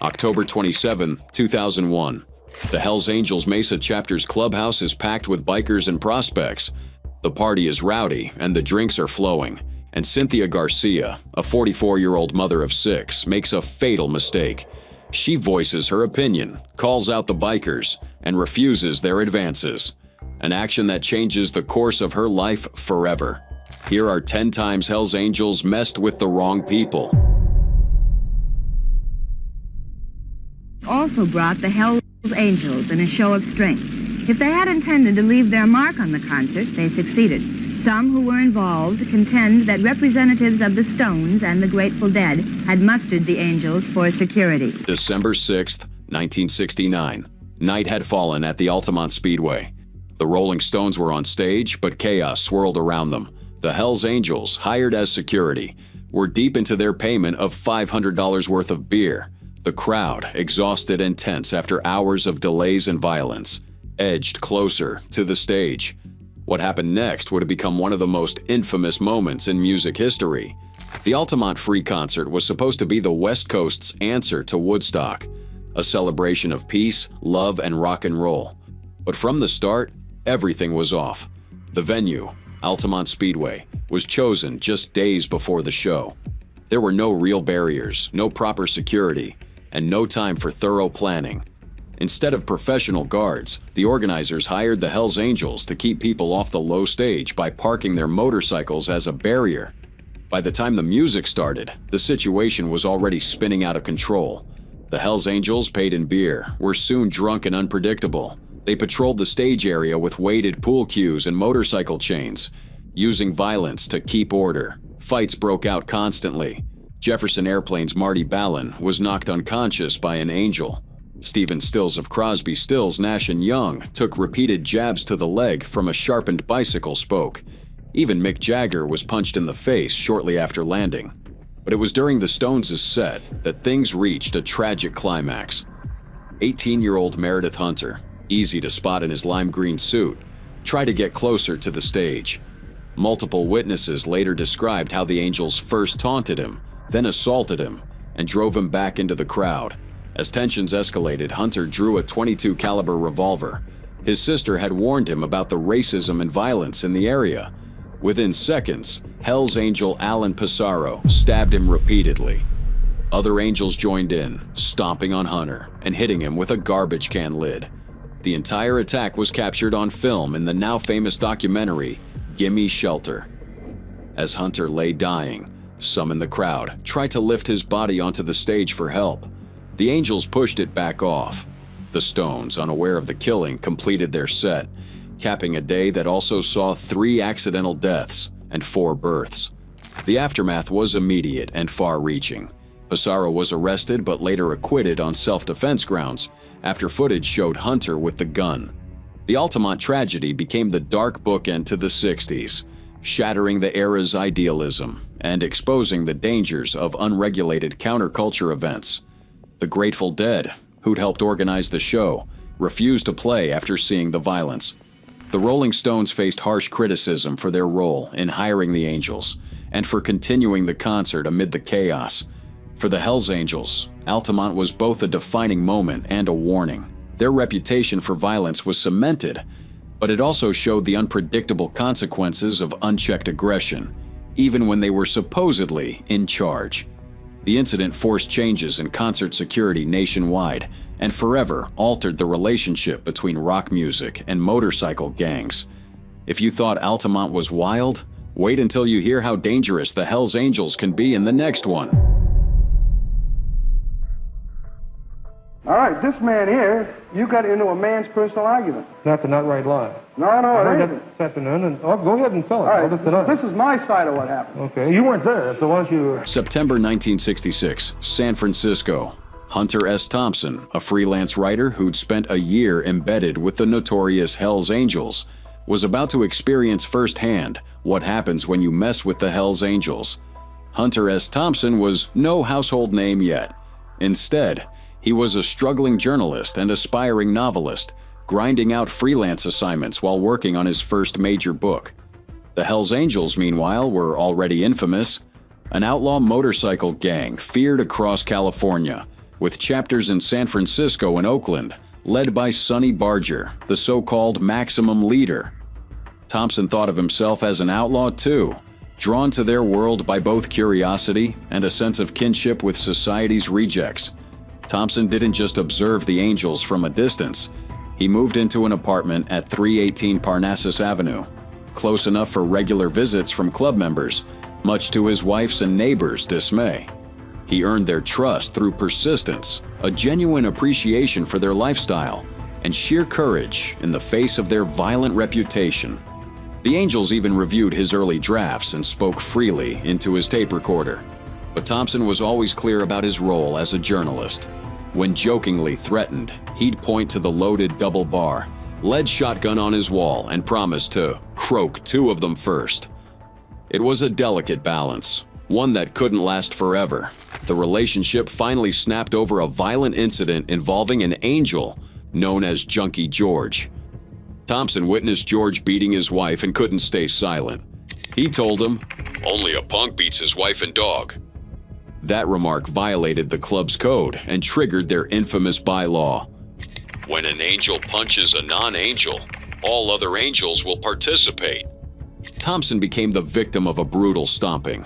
October 27, 2001. The Hells Angels Mesa chapter's clubhouse is packed with bikers and prospects. The party is rowdy and the drinks are flowing. And Cynthia Garcia, a 44-year-old mother of 6, makes a fatal mistake. She voices her opinion, calls out the bikers, and refuses their advances. An action that changes the course of her life forever. Here are 10 times Hells Angels messed with the wrong people. Also brought the Hells Angels in a show of strength. If they had intended to leave their mark on the concert, they succeeded. Some who were involved contend that representatives of the Stones and the Grateful Dead had mustered the Angels for security. December 6, 1969. Night had fallen at the Altamont Speedway. The Rolling Stones were on stage, but chaos swirled around them. The Hells Angels, hired as security, were deep into their payment of $500 worth of beer. The crowd, exhausted and tense after hours of delays and violence, edged closer to the stage. What happened next would have become one of the most infamous moments in music history. The Altamont Free Concert was supposed to be the West Coast's answer to Woodstock, a celebration of peace, love, and rock and roll. But from the start, everything was off. The venue, Altamont Speedway, was chosen just days before the show. There were no real barriers, no proper security, and no time for thorough planning. Instead of professional guards, the organizers hired the Hells Angels to keep people off the low stage by parking their motorcycles as a barrier. By the time the music started, the situation was already spinning out of control. The Hells Angels, paid in beer, were soon drunk and unpredictable. They patrolled the stage area with weighted pool cues and motorcycle chains, using violence to keep order. Fights broke out constantly. Jefferson Airplane's Marty Ballin was knocked unconscious by an angel. Stephen Stills of Crosby, Stills, Nash & Young took repeated jabs to the leg from a sharpened bicycle spoke. Even Mick Jagger was punched in the face shortly after landing. But it was during the Stones' set that things reached a tragic climax. 18-year-old Meredith Hunter, easy to spot in his lime green suit, tried to get closer to the stage. Multiple witnesses later described how the Angels first taunted him, then assaulted him, and drove him back into the crowd. As tensions escalated, Hunter drew a .22 caliber revolver. His sister had warned him about the racism and violence in the area. Within seconds, Hells Angel Alan Pissarro stabbed him repeatedly. Other Angels joined in, stomping on Hunter and hitting him with a garbage can lid. The entire attack was captured on film in the now famous documentary, Gimme Shelter. As Hunter lay dying, some in the crowd tried to lift his body onto the stage for help. The Angels pushed it back off. The Stones, unaware of the killing, completed their set, capping a day that also saw 3 accidental deaths and 4 births. The aftermath was immediate and far-reaching. Pissarro was arrested but later acquitted on self-defense grounds after footage showed Hunter with the gun. The Altamont tragedy became the dark bookend to the 60s, shattering the era's idealism and exposing the dangers of unregulated counterculture events. The Grateful Dead, who'd helped organize the show, refused to play after seeing the violence. The Rolling Stones faced harsh criticism for their role in hiring the Angels and for continuing the concert amid the chaos. For the Hells Angels, Altamont was both a defining moment and a warning. Their reputation for violence was cemented, but it also showed the unpredictable consequences of unchecked aggression, even when they were supposedly in charge. The incident forced changes in concert security nationwide and forever altered the relationship between rock music and motorcycle gangs. If you thought Altamont was wild, wait until you hear how dangerous the Hells Angels can be in the next one. All right, this man here, you got into a man's personal argument. That's a not right lie. No, it ain't. This afternoon, and go ahead and tell it. All right, this is my side of what happened. Okay, you weren't there, so why don't you... September 1966, San Francisco. Hunter S. Thompson, a freelance writer who'd spent a year embedded with the notorious Hells Angels, was about to experience firsthand what happens when you mess with the Hells Angels. Hunter S. Thompson was no household name yet. Instead, he was a struggling journalist and aspiring novelist, grinding out freelance assignments while working on his first major book. The Hells Angels, meanwhile, were already infamous. An outlaw motorcycle gang feared across California, with chapters in San Francisco and Oakland, led by Sonny Barger, the so-called maximum leader. Thompson thought of himself as an outlaw too, drawn to their world by both curiosity and a sense of kinship with society's rejects. Thompson didn't just observe the Angels from a distance. He moved into an apartment at 318 Parnassus Avenue, close enough for regular visits from club members, much to his wife's and neighbors' dismay. He earned their trust through persistence, a genuine appreciation for their lifestyle, and sheer courage in the face of their violent reputation. The Angels even reviewed his early drafts and spoke freely into his tape recorder. But Thompson was always clear about his role as a journalist. When jokingly threatened, he'd point to the loaded double bar, lead shotgun on his wall, and promise to croak 2 of them first. It was a delicate balance, one that couldn't last forever. The relationship finally snapped over a violent incident involving an Angel known as Junkie George. Thompson witnessed George beating his wife and couldn't stay silent. He told him, "Only a punk beats his wife and dog." That remark violated the club's code and triggered their infamous bylaw. When an Angel punches a non-Angel, all other Angels will participate. Thompson became the victim of a brutal stomping.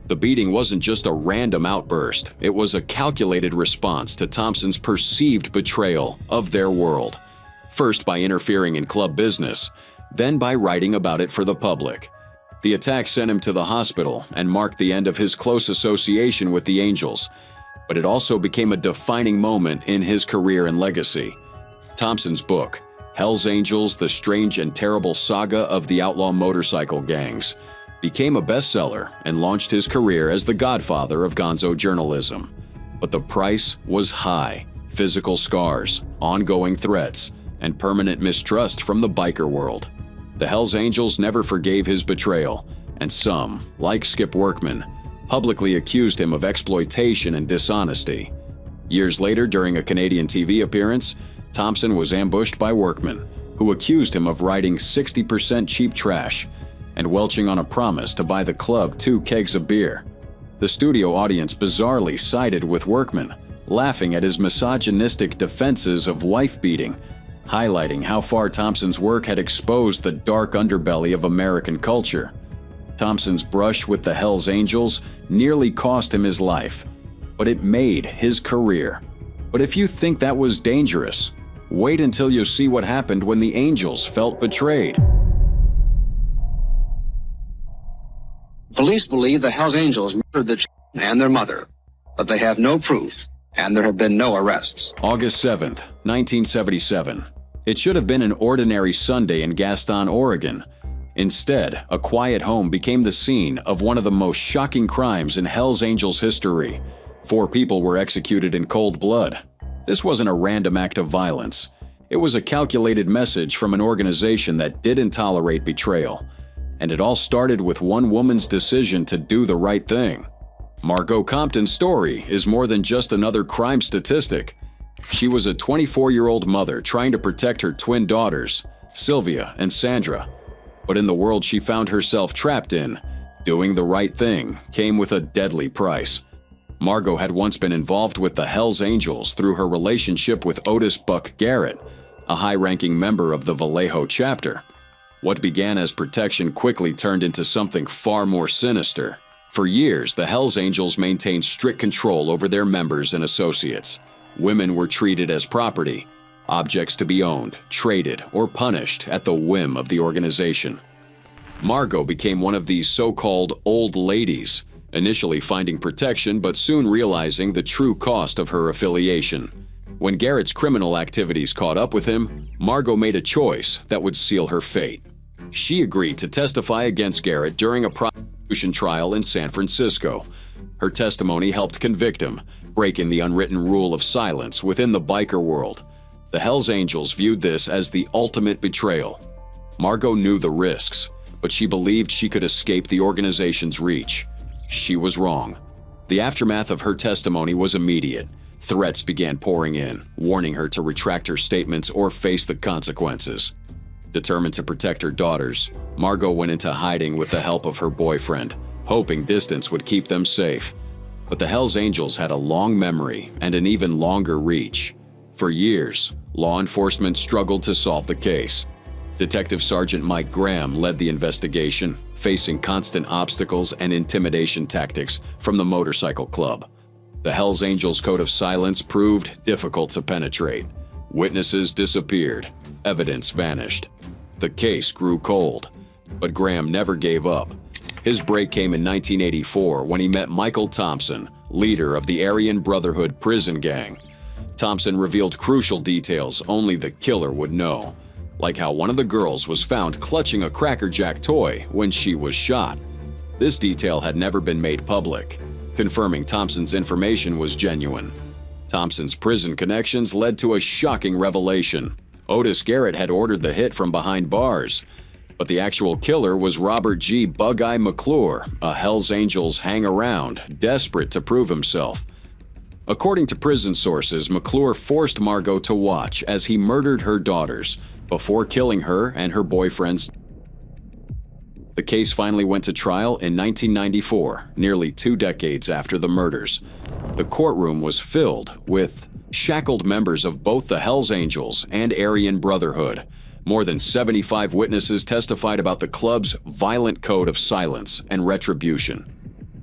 The beating wasn't just a random outburst, it was a calculated response to Thompson's perceived betrayal of their world. First by interfering in club business, then by writing about it for the public. The attack sent him to the hospital and marked the end of his close association with the Angels, but it also became a defining moment in his career and legacy. Thompson's book, Hell's Angels: The Strange and Terrible Saga of the Outlaw Motorcycle Gangs, became a bestseller and launched his career as the godfather of gonzo journalism. But the price was high: physical scars, ongoing threats, and permanent mistrust from the biker world. The Hells Angels never forgave his betrayal, and some, like Skip Workman, publicly accused him of exploitation and dishonesty. Years later, during a Canadian TV appearance, Thompson was ambushed by Workman, who accused him of writing 60% cheap trash and welching on a promise to buy the club 2 kegs of beer. The studio audience bizarrely sided with Workman, laughing at his misogynistic defenses of wife-beating, highlighting how far Thompson's work had exposed the dark underbelly of American culture. Thompson's brush with the Hells Angels nearly cost him his life, but it made his career. But if you think that was dangerous, wait until you see what happened when the Angels felt betrayed. Police believe the Hells Angels murdered the and their mother, but they have no proof, and there have been no arrests. August 7th, 1977. It should have been an ordinary Sunday in Gaston, Oregon. Instead, a quiet home became the scene of one of the most shocking crimes in Hells Angels history. 4 people were executed in cold blood. This wasn't a random act of violence. It was a calculated message from an organization that didn't tolerate betrayal. And it all started with one woman's decision to do the right thing. Margot Compton's story is more than just another crime statistic. She was a 24-year-old mother trying to protect her twin daughters, Sylvia and Sandra. But in the world she found herself trapped in, doing the right thing came with a deadly price. Margot had once been involved with the Hells Angels through her relationship with Otis "Buck" Garrett, a high-ranking member of the Vallejo chapter. What began as protection quickly turned into something far more sinister. For years, the Hells Angels maintained strict control over their members and associates. Women were treated as property, objects to be owned, traded, or punished at the whim of the organization. Margot became one of these so-called old ladies, initially finding protection but soon realizing the true cost of her affiliation. When Garrett's criminal activities caught up with him, Margot made a choice that would seal her fate. She agreed to testify against Garrett during a prosecution trial in San Francisco. Her testimony helped convict him, breaking the unwritten rule of silence within the biker world. The Hells Angels viewed this as the ultimate betrayal. Margot knew the risks, but she believed she could escape the organization's reach. She was wrong. The aftermath of her testimony was immediate. Threats began pouring in, warning her to retract her statements or face the consequences. Determined to protect her daughters, Margot went into hiding with the help of her boyfriend, hoping distance would keep them safe. But the Hells Angels had a long memory and an even longer reach. For years, law enforcement struggled to solve the case. Detective Sergeant Mike Graham led the investigation, facing constant obstacles and intimidation tactics from the motorcycle club. The Hells Angels' code of silence proved difficult to penetrate. Witnesses disappeared, evidence vanished. The case grew cold, but Graham never gave up. His break came in 1984 when he met Michael Thompson, leader of the Aryan Brotherhood prison gang. Thompson revealed crucial details only the killer would know, like how one of the girls was found clutching a Cracker Jack toy when she was shot. This detail had never been made public, confirming Thompson's information was genuine. Thompson's prison connections led to a shocking revelation. Otis Garrett had ordered the hit from behind bars, but the actual killer was Robert G. Bug-Eye McClure, a Hells Angels hang-around, desperate to prove himself. According to prison sources, McClure forced Margot to watch as he murdered her daughters before killing her and her boyfriends. The case finally went to trial in 1994, nearly 2 decades after the murders. The courtroom was filled with shackled members of both the Hells Angels and Aryan Brotherhood. More than 75 witnesses testified about the club's violent code of silence and retribution.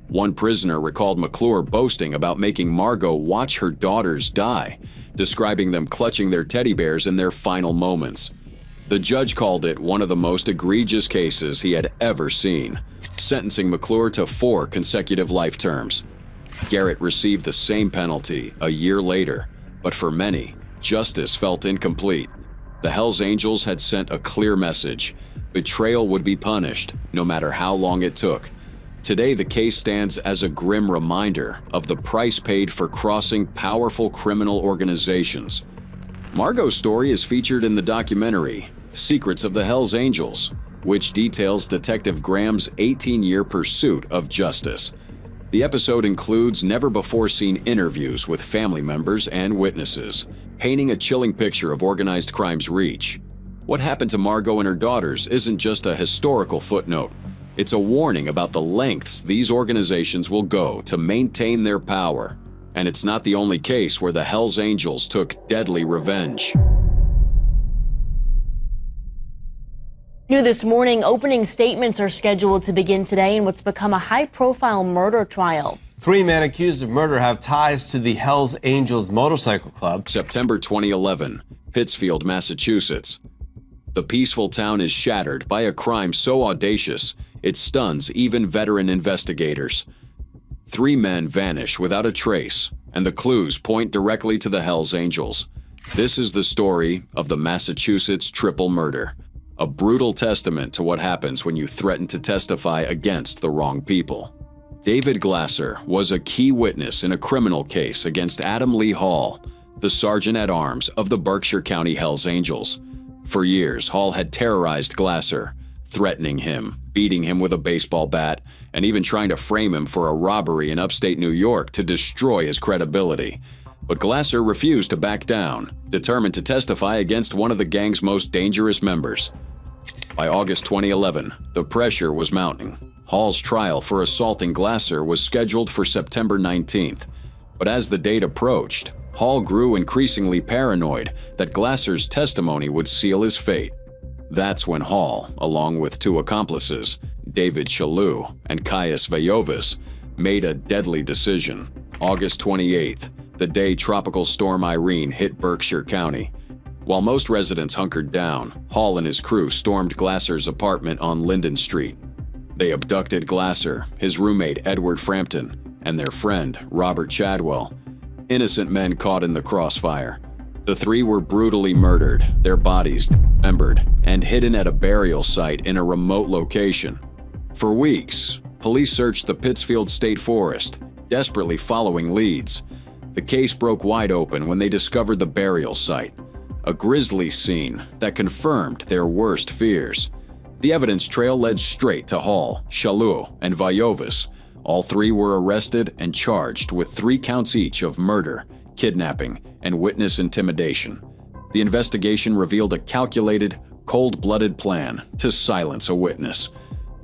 One prisoner recalled McClure boasting about making Margot watch her daughters die, describing them clutching their teddy bears in their final moments. The judge called it one of the most egregious cases he had ever seen, sentencing McClure to 4 consecutive life terms. Garrett received the same penalty a year later, but for many, justice felt incomplete. The Hells Angels had sent a clear message: betrayal would be punished, no matter how long it took. Today, the case stands as a grim reminder of the price paid for crossing powerful criminal organizations. Margot's story is featured in the documentary Secrets of the Hells Angels, which details Detective Graham's 18-year pursuit of justice. The episode includes never-before-seen interviews with family members and witnesses, painting a chilling picture of organized crime's reach. What happened to Margot and her daughters isn't just a historical footnote. It's a warning about the lengths these organizations will go to maintain their power. And it's not the only case where the Hells Angels took deadly revenge. New this morning, opening statements are scheduled to begin today in what's become a high-profile murder trial. 3 men accused of murder have ties to the Hells Angels motorcycle club. September 2011, Pittsfield, Massachusetts. The peaceful town is shattered by a crime so audacious it stuns even veteran investigators. 3 men vanish without a trace, and the clues point directly to the Hells Angels. This is the story of the Massachusetts triple murder, a brutal testament to what happens when you threaten to testify against the wrong people. David Glasser was a key witness in a criminal case against Adam Lee Hall, the sergeant-at-arms of the Berkshire County Hells Angels. For years, Hall had terrorized Glasser, threatening him, beating him with a baseball bat, and even trying to frame him for a robbery in upstate New York to destroy his credibility. But Glasser refused to back down, determined to testify against one of the gang's most dangerous members. By August 2011, the pressure was mounting. Hall's trial for assaulting Glasser was scheduled for September 19th. But as the date approached, Hall grew increasingly paranoid that Glasser's testimony would seal his fate. That's when Hall, along with 2 accomplices, David Shalhoub and Caius Vayovis, made a deadly decision. August 28th, the day Tropical Storm Irene hit Berkshire County. While most residents hunkered down, Hall and his crew stormed Glasser's apartment on Linden Street. They abducted Glasser, his roommate Edward Frampton, and their friend Robert Chadwell. Innocent men caught in the crossfire. The 3 were brutally murdered, their bodies dismembered, and hidden at a burial site in a remote location. For weeks, police searched the Pittsfield State Forest, desperately following leads. The case broke wide open when they discovered the burial site, a grisly scene that confirmed their worst fears. The evidence trail led straight to Hall, Shalhoub, and Vayovis. All 3 were arrested and charged with 3 counts each of murder, kidnapping, and witness intimidation. The investigation revealed a calculated, cold-blooded plan to silence a witness.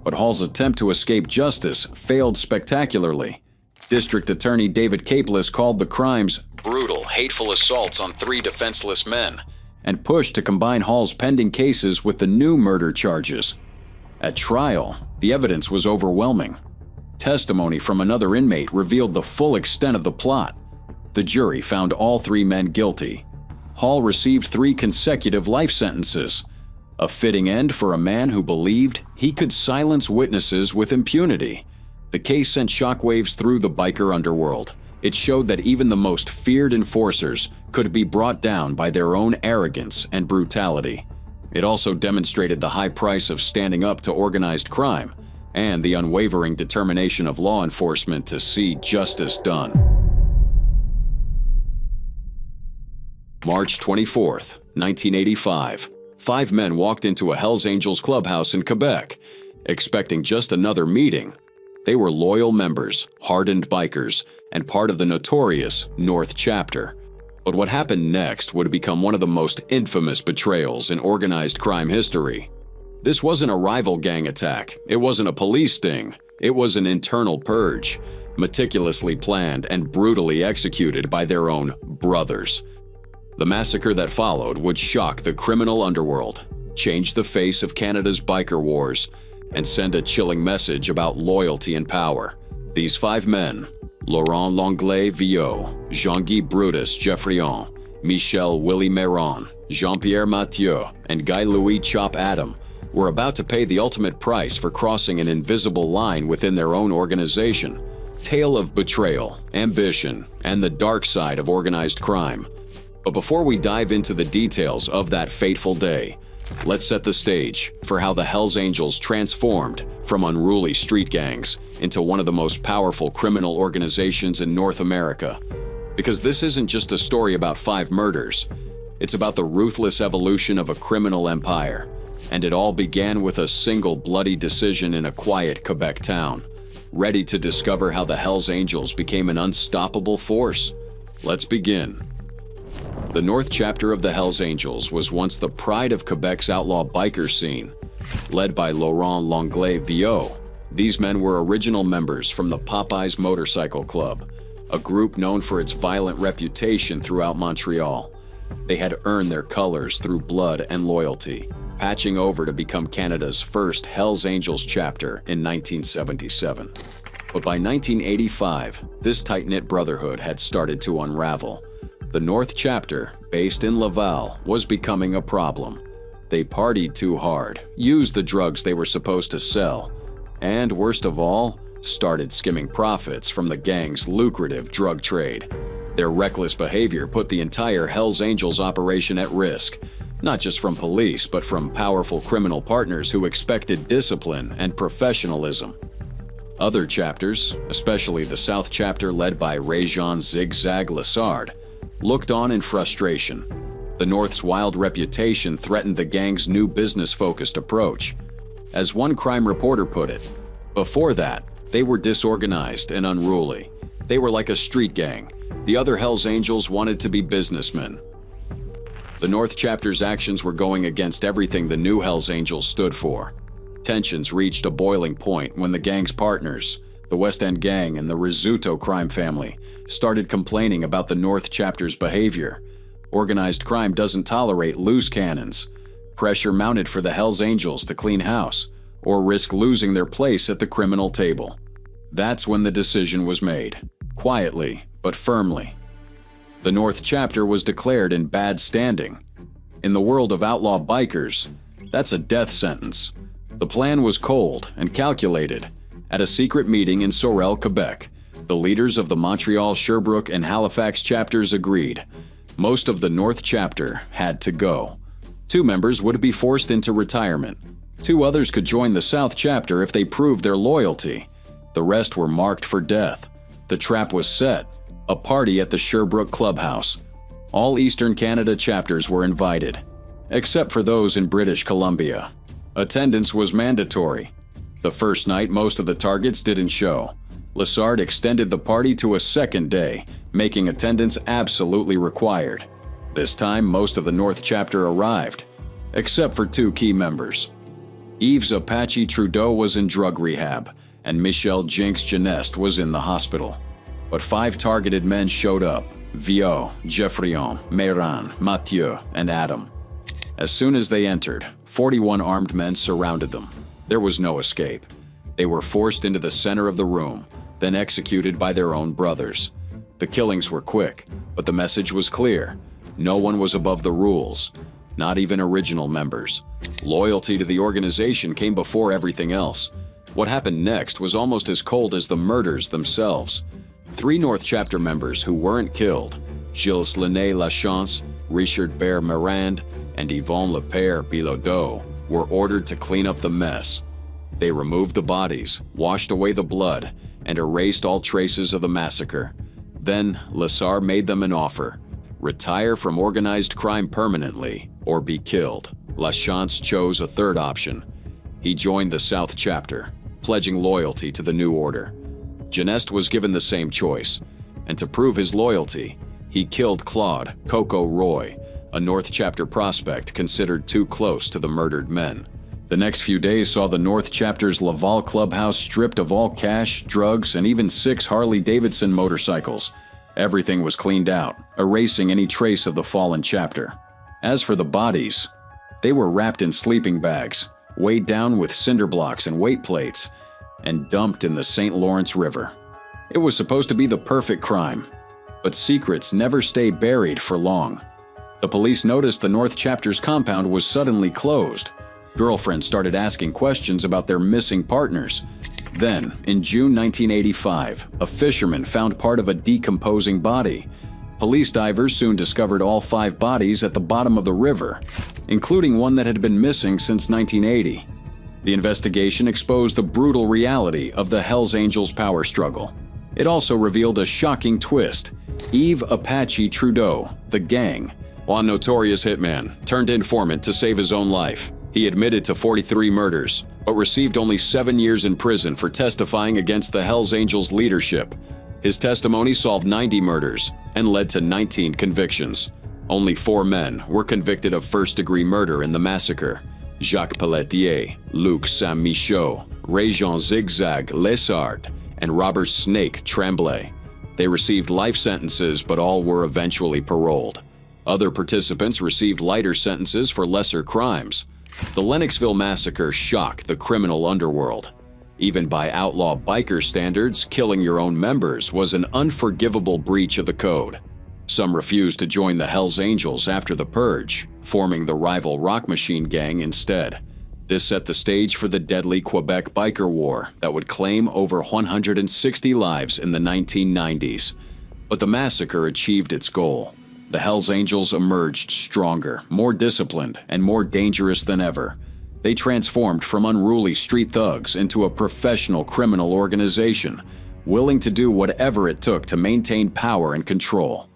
But Hall's attempt to escape justice failed spectacularly. District Attorney David Capeless called the crimes brutal, hateful assaults on 3 defenseless men and pushed to combine Hall's pending cases with the new murder charges. At trial, the evidence was overwhelming. Testimony from another inmate revealed the full extent of the plot. The jury found all 3 men guilty. Hall received 3 consecutive life sentences, a fitting end for a man who believed he could silence witnesses with impunity. The case sent shockwaves through the biker underworld. It showed that even the most feared enforcers could be brought down by their own arrogance and brutality. It also demonstrated the high price of standing up to organized crime and the unwavering determination of law enforcement to see justice done. March 24, 1985. 5 men walked into a Hells Angels clubhouse in Quebec, expecting just another meeting. They were loyal members, hardened bikers, and part of the notorious North Chapter. But what happened next would become one of the most infamous betrayals in organized crime history. This wasn't a rival gang attack. It wasn't a police sting. It was an internal purge, meticulously planned and brutally executed by their own brothers. The massacre that followed would shock the criminal underworld, change the face of Canada's biker wars, and send a chilling message about loyalty and power. These 5 men, Laurent Langlais Villot, Jean-Guy Brutus Geoffrion, Michel Willie Méron, Jean-Pierre Mathieu, and Guy-Louis Chop Adam, were about to pay the ultimate price for crossing an invisible line within their own organization. Tale of betrayal, ambition, and the dark side of organized crime. But before we dive into the details of that fateful day, let's set the stage for how the Hells Angels transformed from unruly street gangs into one of the most powerful criminal organizations in North America. Because this isn't just a story about 5 murders, it's about the ruthless evolution of a criminal empire. And it all began with a single bloody decision in a quiet Quebec town. Ready to discover how the Hells Angels became an unstoppable force? Let's begin. The North Chapter of the Hells Angels was once the pride of Quebec's outlaw biker scene. Led by Laurent Langlais Villot, these men were original members from the Popeyes Motorcycle Club, a group known for its violent reputation throughout Montreal. They had earned their colors through blood and loyalty, patching over to become Canada's first Hells Angels chapter in 1977. But by 1985, this tight-knit brotherhood had started to unravel. The North Chapter, based in Laval, was becoming a problem. They partied too hard, used the drugs they were supposed to sell, and worst of all, started skimming profits from the gang's lucrative drug trade. Their reckless behavior put the entire Hells Angels operation at risk, not just from police, but from powerful criminal partners who expected discipline and professionalism. Other chapters, especially the South Chapter led by Réjean Zigzag Lessard, looked on in frustration. The North's wild reputation threatened the gang's new business-focused approach. As one crime reporter put it, before that, they were disorganized and unruly. They were like a street gang. The other Hells Angels wanted to be businessmen. The North Chapter's actions were going against everything the new Hells Angels stood for. Tensions reached a boiling point when the gang's partners, the West End Gang and the Rizzuto crime family, started complaining about the North Chapter's behavior. Organized crime doesn't tolerate loose cannons. Pressure mounted for the Hells Angels to clean house or risk losing their place at the criminal table. That's when the decision was made, quietly but firmly. The North Chapter was declared in bad standing. In the world of outlaw bikers, that's a death sentence. The plan was cold and calculated. At a secret meeting in Sorel, Quebec, the leaders of the Montreal, Sherbrooke, and Halifax chapters agreed. Most of the North Chapter had to go. 2 members would be forced into retirement. 2 others could join the South Chapter if they proved their loyalty. The rest were marked for death. The trap was set. A party at the Sherbrooke Clubhouse. All Eastern Canada chapters were invited, except for those in British Columbia. Attendance was mandatory. The first night, most of the targets didn't show. Lessard extended the party to a second day, making attendance absolutely required. This time, most of the North Chapter arrived, except for 2 key members. Yves Apache Trudeau was in drug rehab, and Michel Jinx Geneste was in the hospital. But 5 targeted men showed up: Viau, Geoffrion, Meyran, Mathieu, and Adam. As soon as they entered, 41 armed men surrounded them. There was no escape. They were forced into the center of the room, then executed by their own brothers. The killings were quick, but the message was clear. No one was above the rules, not even original members. Loyalty to the organization came before everything else. What happened next was almost as cold as the murders themselves. 3 North Chapter members who weren't killed, Gilles Lené Lachance, Richard Bear Mirand, and Yvon Lepere Bilodeau, were ordered to clean up the mess. They removed the bodies, washed away the blood, and erased all traces of the massacre. Then, Lessard made them an offer: retire from organized crime permanently or be killed. Lachance chose a third option. He joined the South Chapter, pledging loyalty to the new order. Geneste was given the same choice, and to prove his loyalty, he killed Claude Coco Roy, a North Chapter prospect considered too close to the murdered men. The next few days saw the North Chapter's Laval clubhouse stripped of all cash, drugs, and even 6 Harley-Davidson motorcycles. Everything was cleaned out, erasing any trace of the fallen chapter. As for the bodies, they were wrapped in sleeping bags, weighed down with cinder blocks and weight plates, and dumped in the St. Lawrence River. It was supposed to be the perfect crime, but secrets never stay buried for long. The police noticed the North Chapter's compound was suddenly closed. Girlfriends started asking questions about their missing partners. Then, in June 1985, a fisherman found part of a decomposing body. Police divers soon discovered all 5 bodies at the bottom of the river, including one that had been missing since 1980. The investigation exposed the brutal reality of the Hells Angels power struggle. It also revealed a shocking twist. Yves Apache Trudeau, the gang, a notorious hitman, turned informant to save his own life. He admitted to 43 murders, but received only 7 years in prison for testifying against the Hells Angels leadership. His testimony solved 90 murders and led to 19 convictions. Only 4 men were convicted of first-degree murder in the massacre: Jacques Pelletier, Luc Saint-Michaud, Régent Zigzag Lessard, and Robert Snake Tremblay. They received life sentences, but all were eventually paroled. Other participants received lighter sentences for lesser crimes. The Lennoxville massacre shocked the criminal underworld. Even by outlaw biker standards, killing your own members was an unforgivable breach of the code. Some refused to join the Hells Angels after the purge, forming the rival Rock Machine gang instead. This set the stage for the deadly Quebec Biker War that would claim over 160 lives in the 1990s. But the massacre achieved its goal. The Hells Angels emerged stronger, more disciplined, and more dangerous than ever. They transformed from unruly street thugs into a professional criminal organization, willing to do whatever it took to maintain power and control.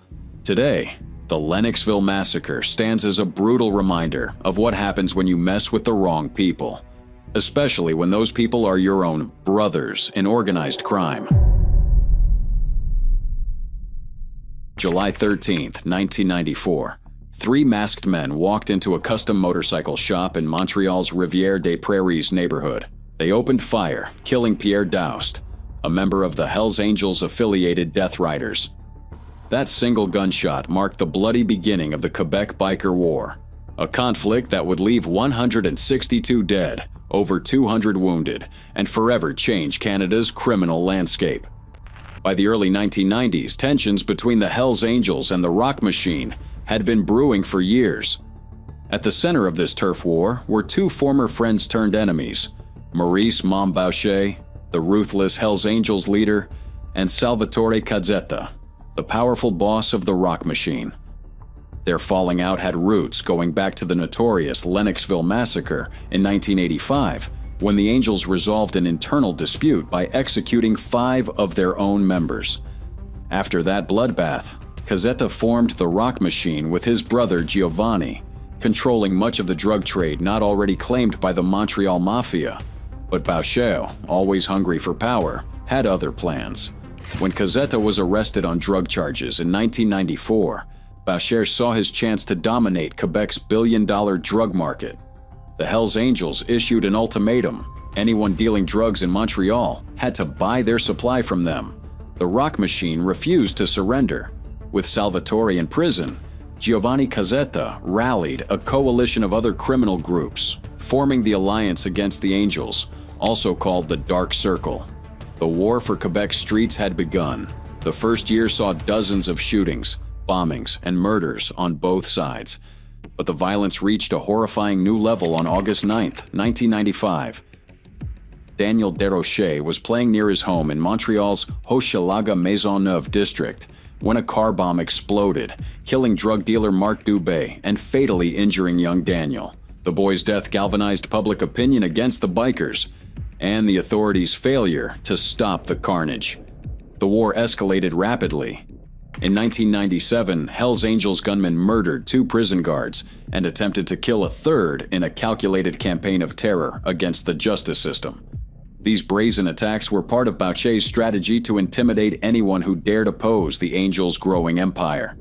Today, the Lennoxville massacre stands as a brutal reminder of what happens when you mess with the wrong people, especially when those people are your own brothers in organized crime. July 13, 1994. 3 masked men walked into a custom motorcycle shop in Montreal's Rivière des Prairies neighborhood. They opened fire, killing Pierre Daoust, a member of the Hells Angels-affiliated Death Riders. That single gunshot marked the bloody beginning of the Quebec Biker War, a conflict that would leave 162 dead, over 200 wounded, and forever change Canada's criminal landscape. By the early 1990s, tensions between the Hells Angels and the Rock Machine had been brewing for years. At the center of this turf war were 2 former friends-turned-enemies, Maurice Mom Boucher, the ruthless Hells Angels leader, and Salvatore Cazzetta, the powerful boss of the Rock Machine. Their falling out had roots going back to the notorious Lennoxville massacre in 1985, when the Angels resolved an internal dispute by executing 5 of their own members. After that bloodbath, Cazzetta formed the Rock Machine with his brother Giovanni, controlling much of the drug trade not already claimed by the Montreal Mafia. But Boucher, always hungry for power, had other plans. When Cazzetta was arrested on drug charges in 1994, Boucher saw his chance to dominate Quebec's billion-dollar drug market. The Hells Angels issued an ultimatum: anyone dealing drugs in Montreal had to buy their supply from them. The Rock Machine refused to surrender. With Salvatore in prison, Giovanni Cazzetta rallied a coalition of other criminal groups, forming the Alliance Against the Angels, also called the Dark Circle. The war for Quebec streets had begun. The first year saw dozens of shootings, bombings, and murders on both sides. But the violence reached a horrifying new level on August 9, 1995. Daniel Desrochers was playing near his home in Montreal's Hochelaga Maisonneuve district when a car bomb exploded, killing drug dealer Marc Dubé and fatally injuring young Daniel. The boy's death galvanized public opinion against the bikers and the authorities' failure to stop the carnage. The war escalated rapidly. In 1997, Hells Angels gunmen murdered 2 prison guards and attempted to kill a third in a calculated campaign of terror against the justice system. These brazen attacks were part of Boucher's strategy to intimidate anyone who dared oppose the Angels' growing empire.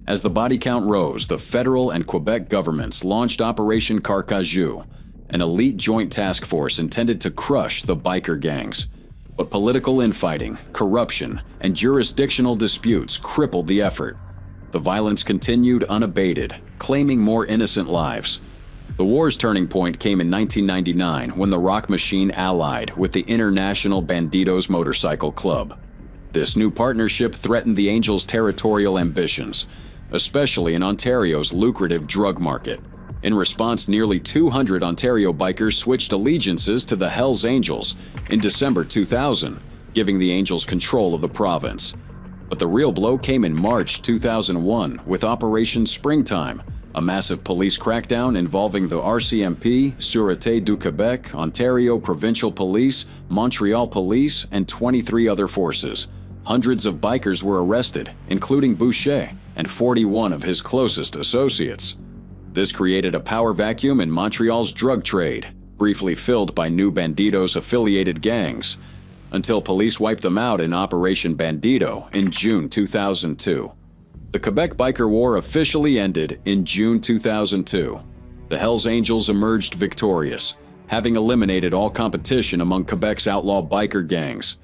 As the body count rose, the federal and Quebec governments launched Operation Carcajou, an elite joint task force intended to crush the biker gangs. But political infighting, corruption, and jurisdictional disputes crippled the effort. The violence continued unabated, claiming more innocent lives. The war's turning point came in 1999 when the Rock Machine allied with the International Bandidos Motorcycle Club. This new partnership threatened the Angels' territorial ambitions, especially in Ontario's lucrative drug market. In response, nearly 200 Ontario bikers switched allegiances to the Hells Angels in December 2000, giving the Angels control of the province. But the real blow came in March 2001 with Operation Springtime, a massive police crackdown involving the RCMP, Sûreté du Québec, Ontario Provincial Police, Montreal Police, and 23 other forces. Hundreds of bikers were arrested, including Boucher and 41 of his closest associates. This created a power vacuum in Montreal's drug trade, briefly filled by new Bandidos-affiliated gangs, until police wiped them out in Operation Bandido in June 2002. The Quebec Biker War officially ended in June 2002. The Hells Angels emerged victorious, having eliminated all competition among Quebec's outlaw biker gangs.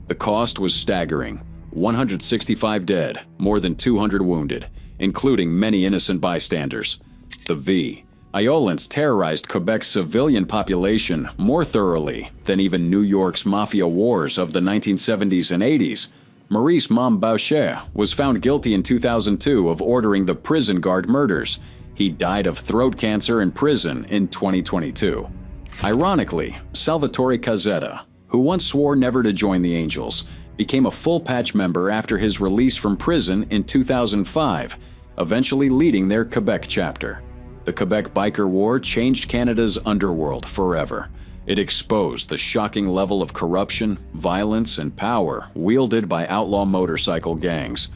The cost was staggering: 165 dead, more than 200 wounded, including many innocent bystanders. The Violence terrorized Quebec's civilian population more thoroughly than even New York's mafia wars of the 1970s and 80s. Maurice "Mom" Boucher was found guilty in 2002 of ordering the prison guard murders. He died of throat cancer in prison in 2022. Ironically, Salvatore Cazzetta, who once swore never to join the Angels, became a full-patch member after his release from prison in 2005, eventually leading their Quebec chapter. The Quebec Biker War changed Canada's underworld forever. It exposed the shocking level of corruption, violence, and power wielded by outlaw motorcycle gangs.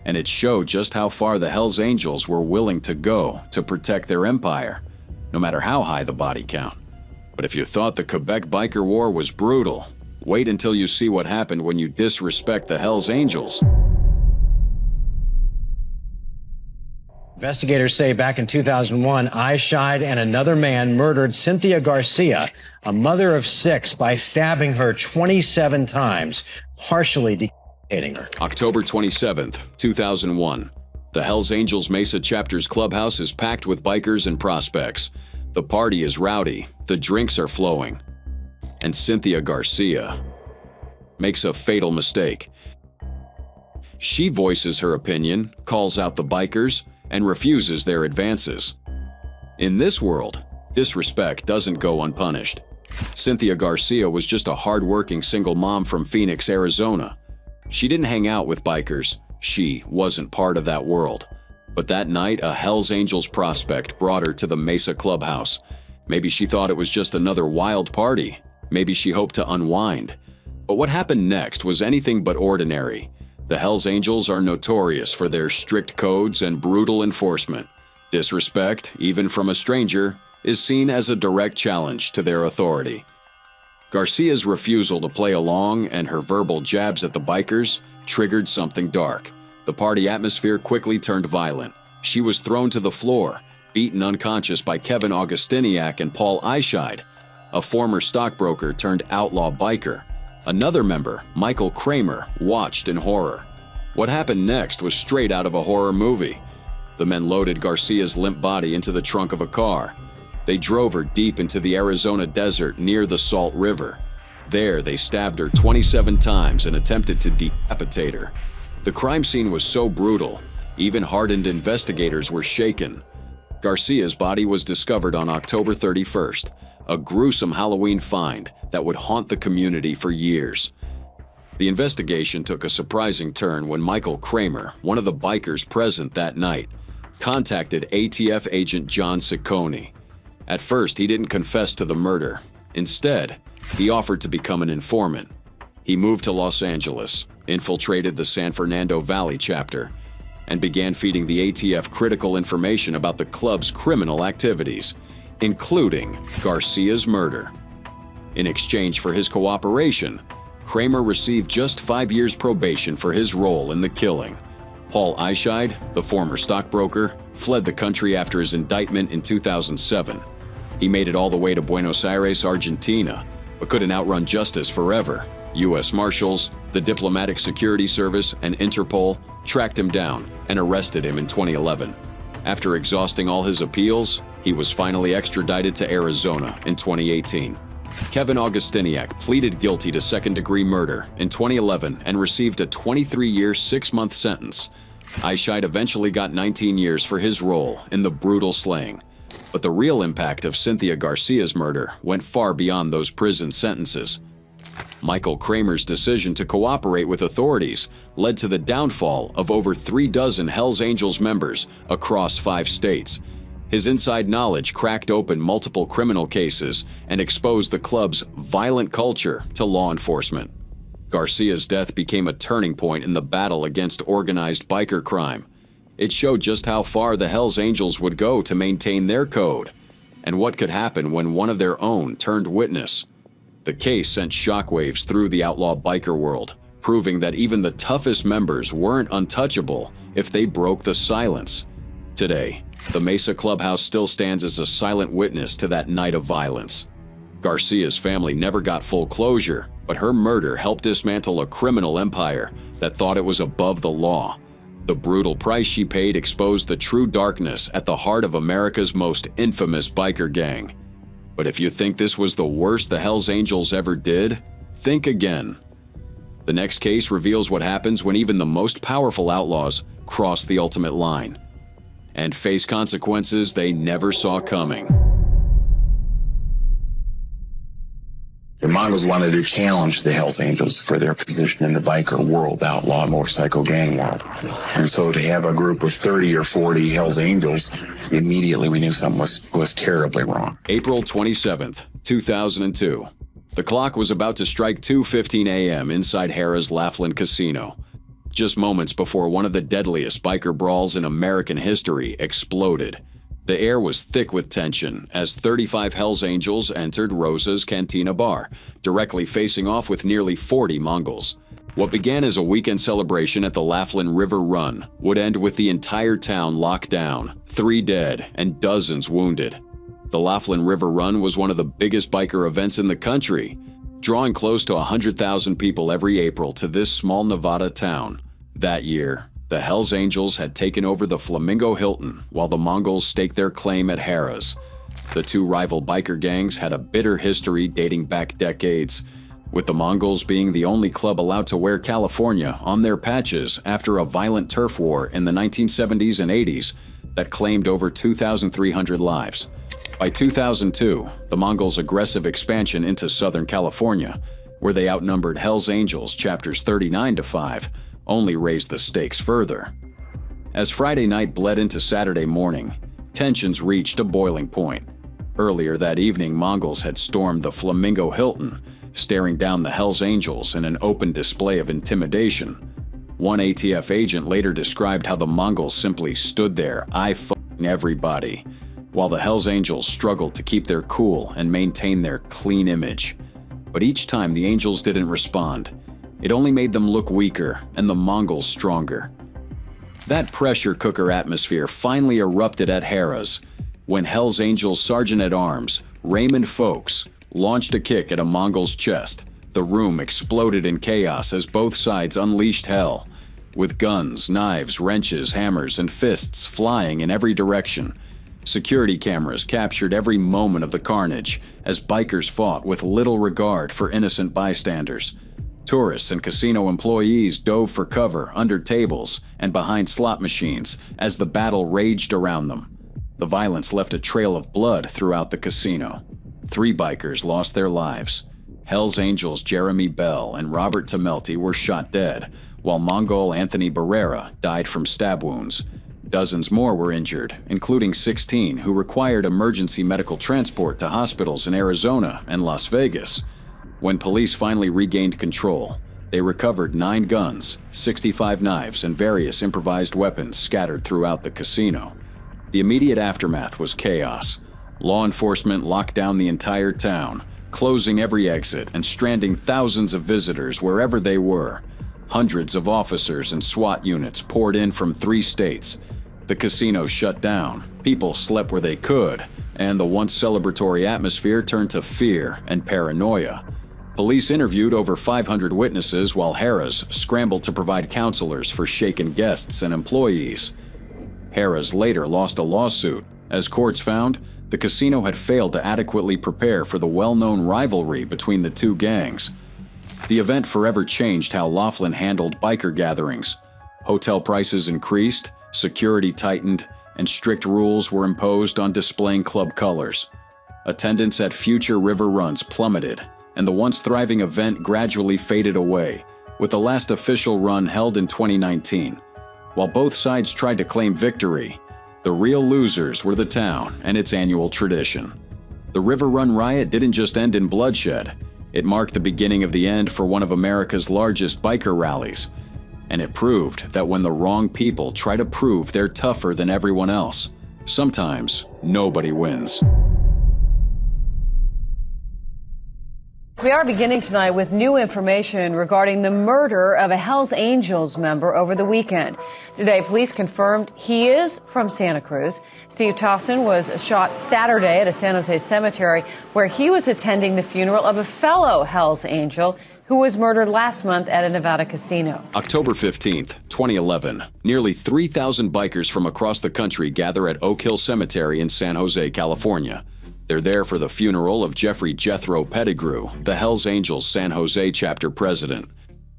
And it showed just how far the Hells Angels were willing to go to protect their empire, no matter how high the body count. But if you thought the Quebec Biker War was brutal, wait until you see what happened when you disrespect the Hells Angels. Investigators say back in 2001, Eyeshide and another man murdered Cynthia Garcia, a mother of 6, by stabbing her 27 times, partially decapitating her. October 27, 2001. The Hells Angels Mesa Chapter's clubhouse is packed with bikers and prospects. The party is rowdy, the drinks are flowing. And Cynthia Garcia makes a fatal mistake. She voices her opinion, calls out the bikers, and refuses their advances. In this world, disrespect doesn't go unpunished. Cynthia Garcia was just a hard-working single mom from Phoenix, Arizona. She didn't hang out with bikers. She wasn't part of that world. But that night, a Hells Angels prospect brought her to the Mesa Clubhouse. Maybe she thought it was just another wild party. Maybe she hoped to unwind. But what happened next was anything but ordinary. The Hells Angels are notorious for their strict codes and brutal enforcement. Disrespect, even from a stranger, is seen as a direct challenge to their authority. Garcia's refusal to play along and her verbal jabs at the bikers triggered something dark. The party atmosphere quickly turned violent. She was thrown to the floor, beaten unconscious by Kevin Augustiniak and Paul Eyeshide, a former stockbroker turned outlaw biker. Another member, Michael Kramer, watched in horror. What happened next was straight out of a horror movie. The men loaded Garcia's limp body into the trunk of a car. They drove her deep into the Arizona desert near the Salt River. There, they stabbed her 27 times and attempted to decapitate her. The crime scene was so brutal, even hardened investigators were shaken. Garcia's body was discovered on October 31st, a gruesome Halloween find that would haunt the community for years. The investigation took a surprising turn when Michael Kramer, one of the bikers present that night, contacted ATF agent John Ciccone. At first, he didn't confess to the murder. Instead, he offered to become an informant. He moved to Los Angeles, infiltrated the San Fernando Valley chapter, and began feeding the ATF critical information about the club's criminal activities, including Garcia's murder. In exchange for his cooperation, Kramer received just 5 years probation for his role in the killing. Paul Eischeid, the former stockbroker, fled the country after his indictment in 2007. He made it all the way to Buenos Aires, Argentina, but couldn't outrun justice forever. U.S. Marshals, the Diplomatic Security Service, and Interpol tracked him down and arrested him in 2011. After exhausting all his appeals, he was finally extradited to Arizona in 2018. Kevin Augustiniak pleaded guilty to second-degree murder in 2011 and received a 23-year, 6-month sentence. Eischeid eventually got 19 years for his role in the brutal slaying. But the real impact of Cynthia Garcia's murder went far beyond those prison sentences. Michael Kramer's decision to cooperate with authorities led to the downfall of over 36 Hells Angels members across 5 states. His inside knowledge cracked open multiple criminal cases and exposed the club's violent culture to law enforcement. Garcia's death became a turning point in the battle against organized biker crime. It showed just how far the Hells Angels would go to maintain their code, and what could happen when one of their own turned witness. The case sent shockwaves through the outlaw biker world, proving that even the toughest members weren't untouchable if they broke the silence. Today, the Mesa Clubhouse still stands as a silent witness to that night of violence. Garcia's family never got full closure, but her murder helped dismantle a criminal empire that thought it was above the law. The brutal price she paid exposed the true darkness at the heart of America's most infamous biker gang. But if you think this was the worst the Hells Angels ever did, think again. The next case reveals what happens when even the most powerful outlaws cross the ultimate line and face consequences they never saw coming. The Mongols wanted to challenge the Hells Angels for their position in the biker world, the outlaw motorcycle gang world. And so to have a group of 30 or 40 Hells Angels, immediately we knew something was terribly wrong. April 27th, 2002. The clock was about to strike 2:15 a.m. inside Harrah's Laughlin Casino, just moments before one of the deadliest biker brawls in American history exploded. The air was thick with tension as 35 Hells Angels entered Rosa's Cantina Bar, directly facing off with nearly 40 Mongols. What began as a weekend celebration at the Laughlin River Run would end with the entire town locked down, 3 dead and dozens wounded. The Laughlin River Run was one of the biggest biker events in the country, drawing close to 100,000 people every April to this small Nevada town. That year, the Hells Angels had taken over the Flamingo Hilton while the Mongols staked their claim at Harrah's. The two rival biker gangs had a bitter history dating back decades, with the Mongols being the only club allowed to wear California on their patches after a violent turf war in the 1970s and 80s that claimed over 2,300 lives. By 2002, the Mongols' aggressive expansion into Southern California, where they outnumbered Hells Angels chapters 39-5, only raised the stakes further. As Friday night bled into Saturday morning, tensions reached a boiling point. Earlier that evening, Mongols had stormed the Flamingo Hilton, staring down the Hells Angels in an open display of intimidation. One ATF agent later described how the Mongols simply stood there eye-fucking everybody, while the Hells Angels struggled to keep their cool and maintain their clean image. But each time the Angels didn't respond. It only made them look weaker and the Mongols stronger. That pressure cooker atmosphere finally erupted at Harrah's when Hells Angels Sergeant-at-Arms Raymond Folks launched a kick at a Mongol's chest, The room exploded in chaos as both sides unleashed hell, with guns, knives, wrenches, hammers, and fists flying in every direction. Security cameras captured every moment of the carnage as bikers fought with little regard for innocent bystanders. Tourists and casino employees dove for cover under tables and behind slot machines as the battle raged around them. The violence left a trail of blood throughout the casino. 3 bikers lost their lives. Hells Angels Jeremy Bell and Robert Tamelty were shot dead, while Mongol Anthony Barrera died from stab wounds. Dozens more were injured, including 16 who required emergency medical transport to hospitals in Arizona and Las Vegas. When police finally regained control, they recovered 9 guns, 65 knives, and various improvised weapons scattered throughout the casino. The immediate aftermath was chaos. Law enforcement locked down the entire town, closing every exit and stranding thousands of visitors wherever they were. Hundreds of officers and SWAT units poured in from 3 states. The casino shut down, people slept where they could, and the once celebratory atmosphere turned to fear and paranoia. Police interviewed over 500 witnesses while Harrah's scrambled to provide counselors for shaken guests and employees. Harrah's later lost a lawsuit. As courts found, the casino had failed to adequately prepare for the well-known rivalry between the 2 gangs. The event forever changed how Laughlin handled biker gatherings. Hotel prices increased, security tightened, and strict rules were imposed on displaying club colors. Attendance at future river runs plummeted, and the once thriving event gradually faded away, with the last official run held in 2019. While both sides tried to claim victory, the real losers were the town and its annual tradition. The River Run riot didn't just end in bloodshed. It marked the beginning of the end for one of America's largest biker rallies. And it proved that when the wrong people try to prove they're tougher than everyone else, sometimes nobody wins. We are beginning tonight with new information regarding the murder of a Hells Angels member over the weekend. Today, police confirmed he is from Santa Cruz. Steve Thompson was shot Saturday at a San Jose cemetery where he was attending the funeral of a fellow Hells Angel who was murdered last month at a Nevada casino. October 15th, 2011, nearly 3,000 bikers from across the country gather at Oak Hill Cemetery in San Jose, California. They're there for the funeral of Jeffrey Jethro Pettigrew, the Hells Angels San Jose chapter president.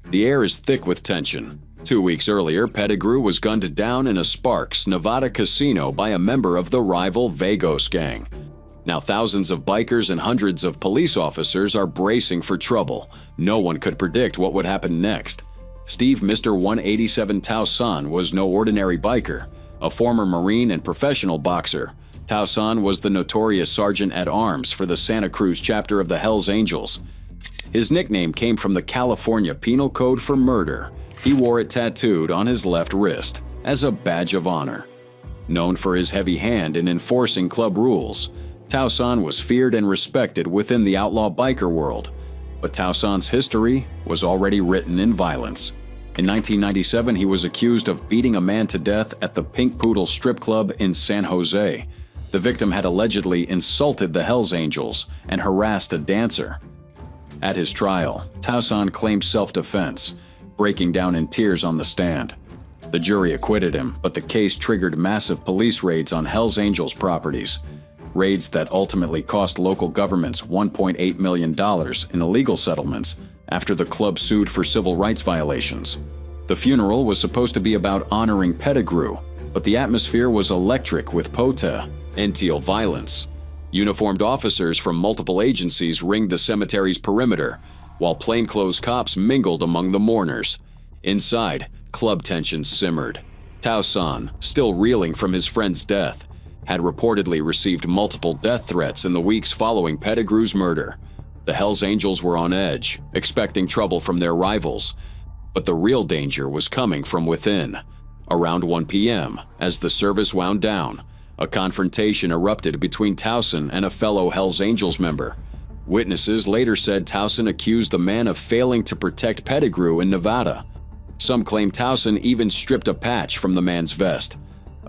The air is thick with tension. 2 weeks earlier, Pettigrew was gunned down in a Sparks, Nevada casino by a member of the rival Vagos gang. Now thousands of bikers and hundreds of police officers are bracing for trouble. No one could predict what would happen next. Steve Mr. 187 Thompson was no ordinary biker, a former Marine and professional boxer. Thompson was the notorious sergeant-at-arms for the Santa Cruz chapter of the Hells Angels. His nickname came from the California Penal Code for murder. He wore it tattooed on his left wrist as a badge of honor. Known for his heavy hand in enforcing club rules, Thompson was feared and respected within the outlaw biker world. But Thompson's history was already written in violence. In 1997, he was accused of beating a man to death at the Pink Poodle strip club in San Jose. The victim had allegedly insulted the Hells Angels and harassed a dancer. At his trial, Thompson claimed self-defense, breaking down in tears on the stand. The jury acquitted him, but the case triggered massive police raids on Hells Angels properties. Raids that ultimately cost local governments $1.8 million in illegal settlements after the club sued for civil rights violations. The funeral was supposed to be about honoring Pettigrew, but the atmosphere was electric with pota and teal violence. Uniformed officers from multiple agencies ringed the cemetery's perimeter, while plainclothes cops mingled among the mourners. Inside, club tensions simmered. Thompson, still reeling from his friend's death, had reportedly received multiple death threats in the weeks following Pettigrew's murder. The Hells Angels were on edge, expecting trouble from their rivals. But the real danger was coming from within. Around 1 p.m., as the service wound down, a confrontation erupted between Thompson and a fellow Hells Angels member. Witnesses later said Thompson accused the man of failing to protect Pettigrew in Nevada. Some claim Thompson even stripped a patch from the man's vest.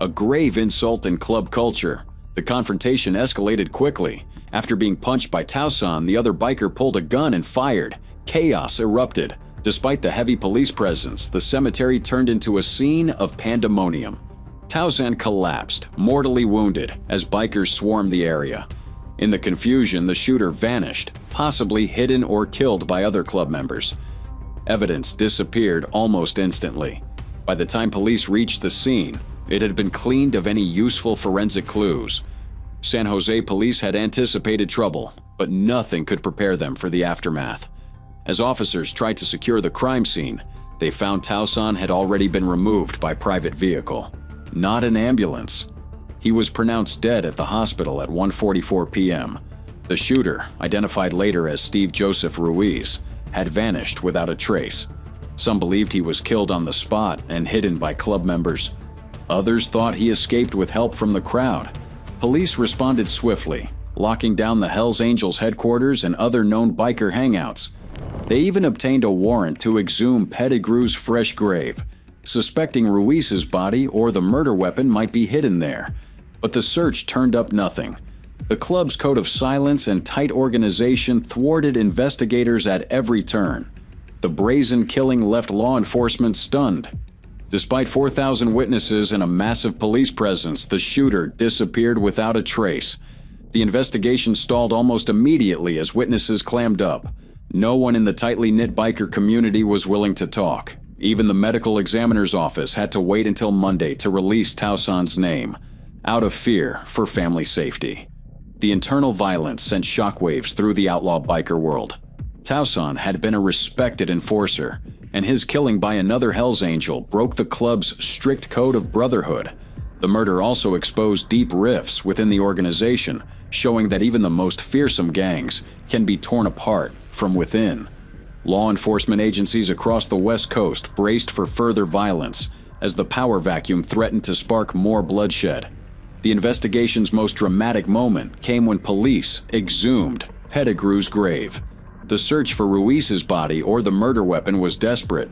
A grave insult in club culture. The confrontation escalated quickly. After being punched by Thompson, the other biker pulled a gun and fired, chaos erupted. Despite the heavy police presence, the cemetery turned into a scene of pandemonium. Thompson collapsed, mortally wounded, as bikers swarmed the area. In the confusion, the shooter vanished, possibly hidden or killed by other club members. Evidence disappeared almost instantly. By the time police reached the scene, it had been cleaned of any useful forensic clues. San Jose police had anticipated trouble, but nothing could prepare them for the aftermath. As officers tried to secure the crime scene, they found Thompson had already been removed by private vehicle, not an ambulance. He was pronounced dead at the hospital at 1:44 p.m. The shooter, identified later as Steve Joseph Ruiz, had vanished without a trace. Some believed he was killed on the spot and hidden by club members. Others thought he escaped with help from the crowd. Police responded swiftly, locking down the Hells Angels headquarters and other known biker hangouts. They even obtained a warrant to exhume Pettigrew's fresh grave, suspecting Ruiz's body or the murder weapon might be hidden there. But the search turned up nothing. The club's code of silence and tight organization thwarted investigators at every turn. The brazen killing left law enforcement stunned. Despite 4,000 witnesses and a massive police presence, the shooter disappeared without a trace. The investigation stalled almost immediately as witnesses clammed up. No one in the tightly knit biker community was willing to talk. Even the medical examiner's office had to wait until Monday to release Thompson's name, out of fear for family safety. The internal violence sent shockwaves through the outlaw biker world. Thompson had been a respected enforcer, and his killing by another Hells Angel broke the club's strict code of brotherhood. The murder also exposed deep rifts within the organization, showing that even the most fearsome gangs can be torn apart from within. Law enforcement agencies across the West Coast braced for further violence as the power vacuum threatened to spark more bloodshed. The investigation's most dramatic moment came when police exhumed Pettigrew's grave. The search for Ruiz's body or the murder weapon was desperate,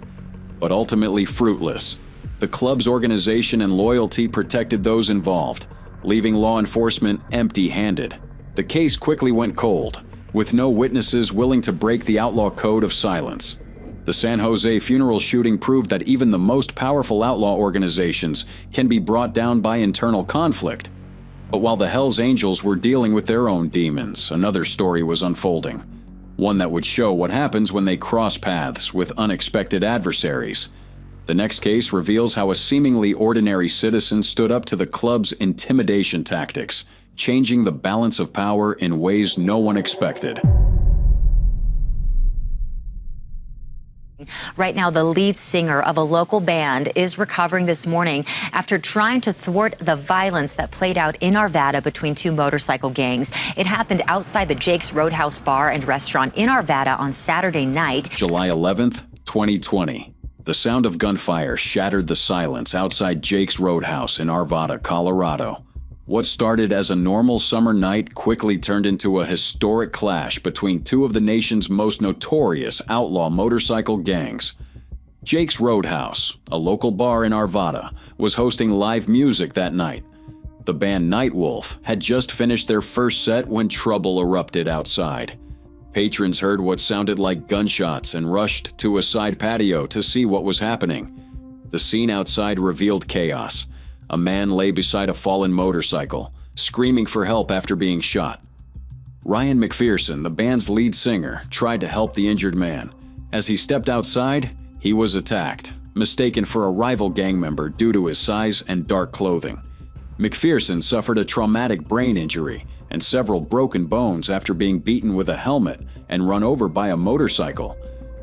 but ultimately fruitless. The club's organization and loyalty protected those involved, leaving law enforcement empty-handed. The case quickly went cold, with no witnesses willing to break the outlaw code of silence. The San Jose funeral shooting proved that even the most powerful outlaw organizations can be brought down by internal conflict. But while the Hells Angels were dealing with their own demons, another story was unfolding. One that would show what happens when they cross paths with unexpected adversaries. The next case reveals how a seemingly ordinary citizen stood up to the club's intimidation tactics, changing the balance of power in ways no one expected. Right now, the lead singer of a local band is recovering this morning after trying to thwart the violence that played out in Arvada between two motorcycle gangs. It happened outside the Jake's Roadhouse Bar and Restaurant in Arvada on Saturday night. July 11th, 2020. The sound of gunfire shattered the silence outside Jake's Roadhouse in Arvada, Colorado. What started as a normal summer night quickly turned into a historic clash between two of the nation's most notorious outlaw motorcycle gangs. Jake's Roadhouse, a local bar in Arvada, was hosting live music that night. The band Nightwolf had just finished their first set when trouble erupted outside. Patrons heard what sounded like gunshots and rushed to a side patio to see what was happening. The scene outside revealed chaos. A man lay beside a fallen motorcycle, screaming for help after being shot. Ryan McPherson, the band's lead singer, tried to help the injured man. As he stepped outside, he was attacked, mistaken for a rival gang member due to his size and dark clothing. McPherson suffered a traumatic brain injury and several broken bones after being beaten with a helmet and run over by a motorcycle.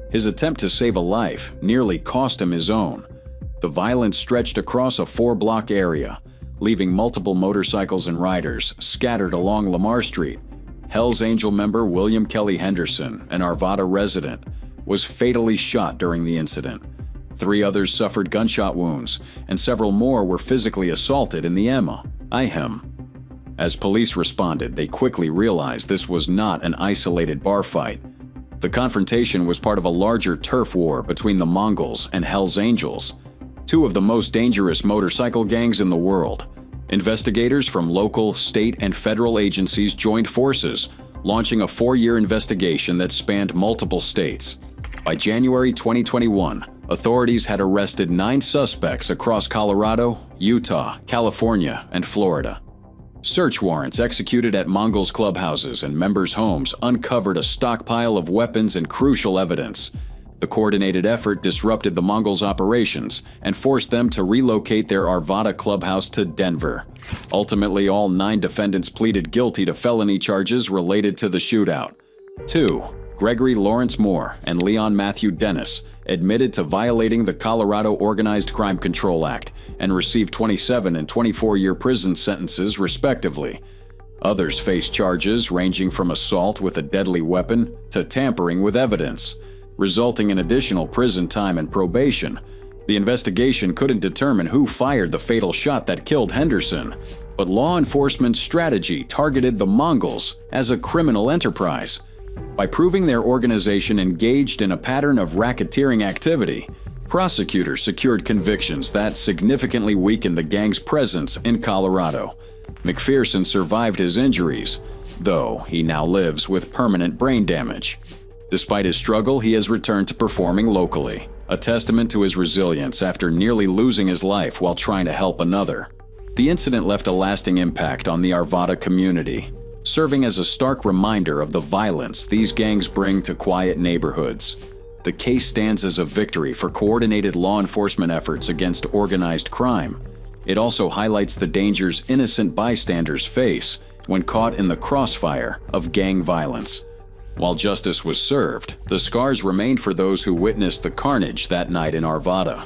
His attempt to save a life nearly cost him his own. The violence stretched across a 4-block area, leaving multiple motorcycles and riders scattered along Lamar Street. Hells Angel member William Kelly Henderson, an Arvada resident, was fatally shot during the incident. 3 others suffered gunshot wounds, and several more were physically assaulted in the IHEM. As police responded, they quickly realized this was not an isolated bar fight. The confrontation was part of a larger turf war between the Mongols and Hells Angels, two of the most dangerous motorcycle gangs in the world. Investigators from local, state, and federal agencies joined forces, launching a 4-year investigation that spanned multiple states. By January 2021, authorities had arrested 9 suspects across Colorado, Utah, California, and Florida. Search warrants executed at Mongols' clubhouses and members' homes uncovered a stockpile of weapons and crucial evidence. The coordinated effort disrupted the Mongols' operations and forced them to relocate their Arvada clubhouse to Denver. Ultimately, all 9 defendants pleaded guilty to felony charges related to the shootout. 2. Gregory Lawrence Moore and Leon Matthew Dennis admitted to violating the Colorado Organized Crime Control Act and received 27 and 24-year prison sentences, respectively. Others faced charges ranging from assault with a deadly weapon to tampering with evidence, resulting in additional prison time and probation. The investigation couldn't determine who fired the fatal shot that killed Henderson, but law enforcement's strategy targeted the Mongols as a criminal enterprise. By proving their organization engaged in a pattern of racketeering activity, prosecutors secured convictions that significantly weakened the gang's presence in Colorado. McPherson survived his injuries, though he now lives with permanent brain damage. Despite his struggle, he has returned to performing locally, a testament to his resilience after nearly losing his life while trying to help another. The incident left a lasting impact on the Arvada community, serving as a stark reminder of the violence these gangs bring to quiet neighborhoods. The case stands as a victory for coordinated law enforcement efforts against organized crime. It also highlights the dangers innocent bystanders face when caught in the crossfire of gang violence. While justice was served, the scars remained for those who witnessed the carnage that night in Arvada.